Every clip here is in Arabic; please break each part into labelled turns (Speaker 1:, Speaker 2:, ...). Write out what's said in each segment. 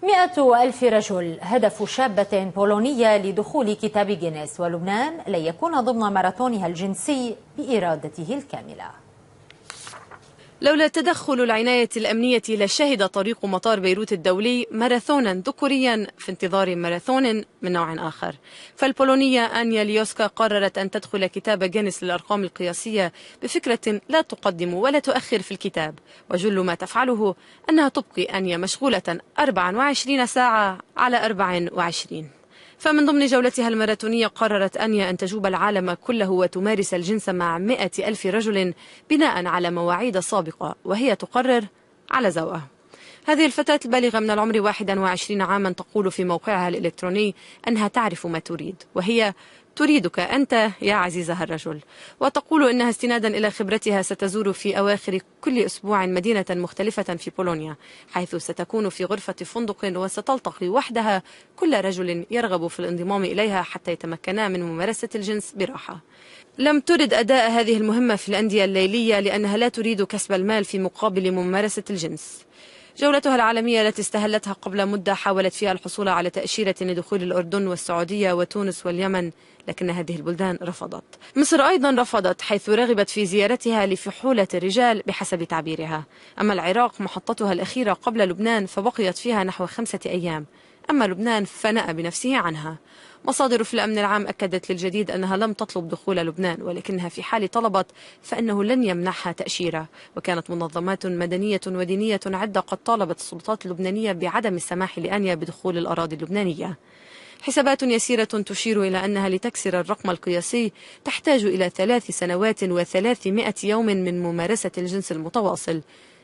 Speaker 1: 100,000 رجل هدف شابة بولونية لدخول كتاب جينيس، ولبنان لن يكون ضمن ماراثونها الجنسي بإرادته الكاملة.
Speaker 2: لولا تدخل العناية الأمنية لشهد طريق مطار بيروت الدولي ماراثونا ذكوريا في انتظار ماراثون من نوع آخر. فالبولونية أنيا ليوسكا قررت أن تدخل كتاب جينيس للأرقام القياسية بفكرة لا تقدم ولا تؤخر في الكتاب، وجل ما تفعله أنها تبقي أنيا مشغولة 24 ساعة على 24. فمن ضمن جولتها الماراثونية قررت أنيا أن تجوب العالم كله وتمارس الجنس مع 100,000 رجل بناء على مواعيد سابقة، وهي تقرر على زوجها. هذه الفتاة البالغة من العمر 21 عاما تقول في موقعها الإلكتروني أنها تعرف ما تريد، وهي تريدك أنت يا عزيزها الرجل. وتقول إنها استنادا إلى خبرتها ستزور في أواخر كل أسبوع مدينة مختلفة في بولونيا، حيث ستكون في غرفة فندق وستلتقي وحدها كل رجل يرغب في الانضمام إليها حتى يتمكنا من ممارسة الجنس براحة. لم ترد أداء هذه المهمة في الأندية الليلية لأنها لا تريد كسب المال في مقابل ممارسة الجنس. جولتها العالمية التي استهلتها قبل مدة حاولت فيها الحصول على تأشيرة لدخول الأردن والسعودية وتونس واليمن، لكن هذه البلدان رفضت. مصر أيضا رفضت، حيث رغبت في زيارتها لفحولة الرجال بحسب تعبيرها. أما العراق محطتها الأخيرة قبل لبنان فبقيت فيها نحو 5 أيام، أما لبنان فنأى بنفسه عنها. مصادر في الأمن العام أكدت للجديد أنها لم تطلب دخول لبنان، ولكنها في حال طلبت فإنه لن يمنحها تأشيرة. وكانت منظمات مدنية ودينية عدة قد طالبت السلطات اللبنانية بعدم السماح لآنيا بدخول الأراضي اللبنانية. حسابات يسيرة تشير إلى أنها لتكسر الرقم القياسي تحتاج إلى 3 سنوات و300 يوم من ممارسة الجنس المتواصل،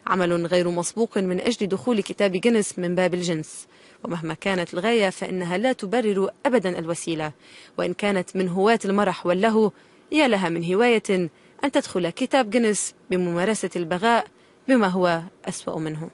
Speaker 2: عمل غير مسبوق من أجل دخول كتاب جينيس من باب الجنس. ومهما كانت الغاية فإنها لا تبرر أبدا الوسيلة، وإن كانت من هواة المرح واللهو يا لها من هواية أن تدخل كتاب جينيس بممارسة البغاء بما هو أسوأ منه.